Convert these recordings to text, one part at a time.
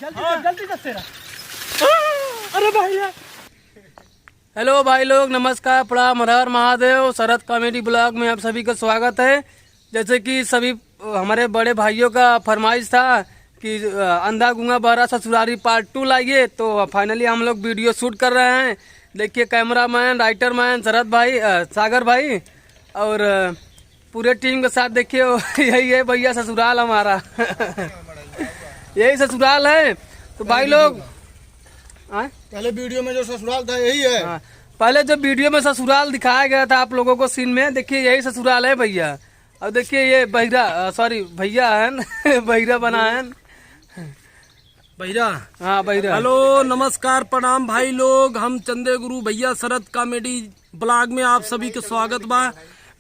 जल्दी कर तेरा। अरे भाई हेलो भाई लोग, नमस्कार, प्रणाम, हर हर महादेव। शरद कॉमेडी ब्लॉग में आप सभी का स्वागत है। जैसे कि सभी हमारे बड़े भाइयों का फरमाइश था कि अंधा गूंगा बहरा ससुरारी पार्ट 2 लाइए, तो फाइनली हम लोग वीडियो शूट कर रहे हैं। देखिए कैमरामैन, राइटर मैन शरद भाई, सागर भाई और पूरे टीम के साथ देखिए यही है भैया ससुराल हमारा यही ससुराल है। तो भाई लोग पहले वीडियो में जो ससुराल था यही है। पहले जब वीडियो में ससुराल दिखाया गया था आप लोगों को सीन में, देखिए यही ससुराल है भैया। अब देखिए ये भैया है बहिरा बना है बहिरा। हाँ बहिरा। हेलो नमस्कार प्रणाम भाई लोग, हम चंदे गुरु भैया शरद कॉमेडी ब्लॉग में आप सभी के स्वागत बा।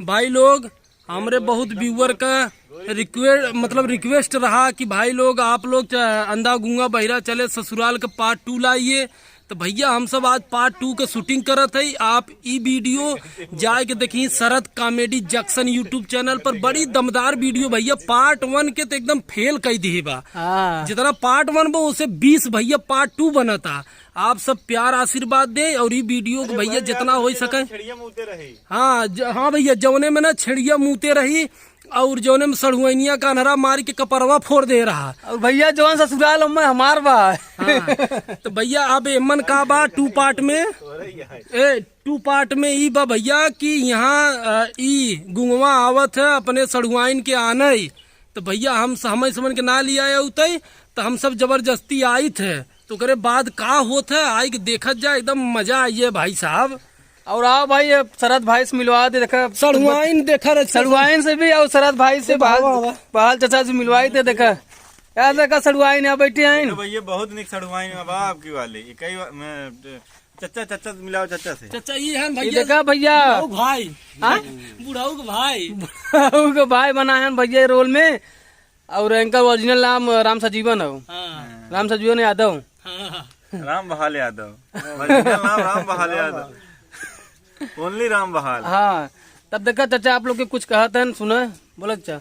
भाई लोग हमारे बहुत व्यूअर का रिक्वेस्ट रहा कि भाई लोग आप लोग अंधा गूंगा बहिरा चले ससुराल का पार्ट 2 लाइए। तो भैया हम सब आज पार्ट 2 का शूटिंग करत है। आप ई वीडियो जाए के देखिए शरद कॉमेडी जंक्शन यूट्यूब चैनल पर। बड़ी दमदार वीडियो भैया। पार्ट 1 के तो एकदम फेल कई दिए बा। जितना पार्ट 1 बा उसे 20 भैया पार्ट 2 बना था। आप सब प्यार आशीर्वाद दे और ये वीडियो को भैया जितना हो सके। हाँ भैया, जौने में ना छेड़िया मुँहते रही और जौने में सड़ुआनिया का अनहरा मार के कपरवा फोड़ दे रहा। और भैया जौन ससुराल में हमार बा। तो भैया अब एमन का बा 2 पार्ट में 2 पार्ट में ई बा भैया कि यहाँ ई गुंगवा आवत है अपने सड़ुआइन के आने। तो भैया हम समझ के ना लिया उतई, तो हम सब जबरदस्ती आई थे। तो करे बाद का होत है आई के देखत जाए, एकदम मजा आई है भाई साहब। और आओ भाई शरद भाई से मिलवा दे। देखा सड़ुआइन देखा सड़ुआइन से भी और शरद भाई से बहाल चाचा से मिलवाई थे। देखा यार, देखा सड़ुआइन यहाँ बैठे हैं तो भैया बहुत निक सड़ुआइन आपकी वाली कई चचा मिलाओ चचा से। चाचा ये है भैया। देखा भैया भाई बुढ़ाऊ के भाई बुढ़ाऊ के भाई बना है भैया रोल में। और इनका ओरिजिनल नाम राम सजीवन है। राम सजीवन यादव। राम बहाल यादव। नाम राम बहाल यादव, ओनली राम बहाल। हाँ तब देखा चाचा आप लोग के कुछ कहते हैं, सुना बोला चाचा।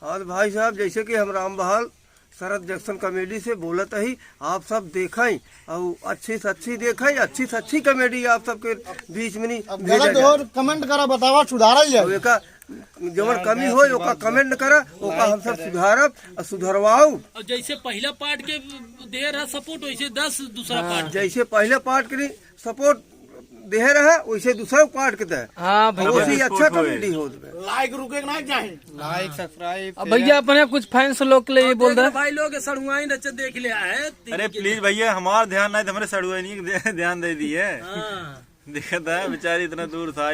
हाँ भाई साहब, जैसे कि हम राम बहाल शरद जंक्शन कॉमेडी से बोलत ही, आप सब देखें और अच्छी से अच्छी देखें, अच्छी से अच्छी कॉमेडी आप सबके बीच में नहीं और कमेंट करा बतावा सुधारा जवन कमी हो ओका कमेंट करा, ओका हम सब सुधारब और सुधरवाऊ। और जैसे पहला पार्ट के दे रहा सपोर्ट वैसे 10 दूसरा पार्ट जैसे पहले पार्ट के सपोर्ट दे रहा वैसे दूसरा पार्ट के दे। हाँ भैया अच्छा कॉमेडी हो। लाइक रुके ना चाहे लाइक सब्सक्राइब। भैया अपने कुछ फैंस लोग के लिए बोल रहे भाई लोग सड़ुआइन अच्छा देख लिया है। अरे प्लीज भैया हमारा ध्यान नहीं, हमारे सड़ुआइनी ध्यान दे दिए। देखता है बेचारी इतना दूर था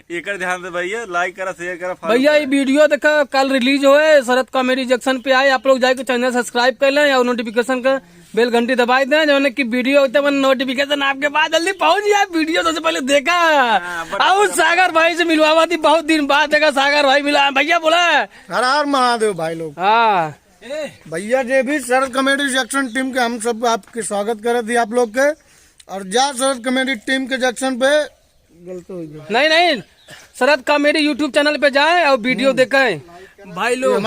एक ध्यान दे भैया, लाइक करा शेयर करा। भैया ये वीडियो देखा कल रिलीज हुए शरद कॉमेडी जंक्शन पे आए। आप लोग जाके चैनल सब्सक्राइब कर लें और नोटिफिकेशन का बेल घंटी दबाई दें, जो कि वीडियो नोटिफिकेशन आपके पास जल्दी पहुंच जाए। वीडियो सबसे पहले देखा और सागर भाई से मिलवा थी, बहुत दिन बाद देखा सागर भाई मिला। भैया बोला हर हर महादेव भाई लोग। हाँ भैया जे भी शरद कॉमेडी जंक्शन टीम के हम सब आपके स्वागत करे थे आप लोग के। और जा शरद कॉमेडी टीम के जंक्शन पे गलत हो गया नहीं शरद कॉमेडी यूट्यूब चैनल पे जाए और वीडियो देखें भाई लोग।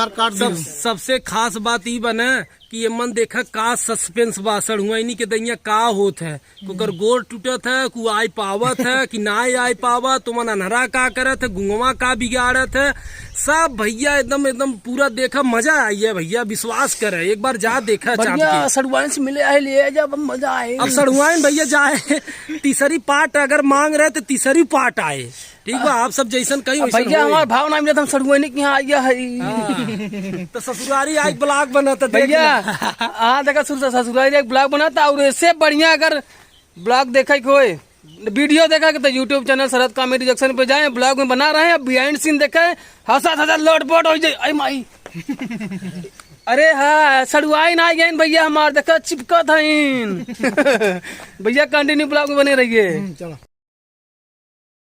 सबसे खास बात ये बने कि ये मन देखा का सस्पेंस बा सड़ुआइनी के दैया का होत है। कुकर गोर टूटत है, कु आई पावत है कि ना आई पावत, तुमन अनहरा का करत है, गुंगवा का बिगाड़त है, सब भैया एकदम पूरा देखा मजा आई है भैया। विश्वास करे एक बार जा देखा सड़ुआइन से मिले आए लिए जब मजा आए। अब सड़ुआइन भैया जाए तीसरी पार्ट अगर मांग रहे तो तीसरी पार्ट आए। ठीक बा, आप सब जैसन कहीं भैया हमारा भाव ना मिला, हम सड़ुआइन के यहाँ आइया है। तो ससुरारी आज ब्लॉग बना था भैया। हाँ देखा ससुरारी एक ब्लॉग बना था। और इससे बढ़िया अगर ब्लॉग देखा कोई वीडियो देखा तो यूट्यूब चैनल शरद कॉमेडी जंक्शन पे जाए, ब्लॉग में बना रहे हैं, बिहाइंड सीन देखे, हंसा लोटपोट हो जाए माई। अरे हाँ सड़ुआइन आ गए भैया हमारे देखा चिपका था भैया। कंटिन्यू ब्लॉग में बने रहिए। चलो।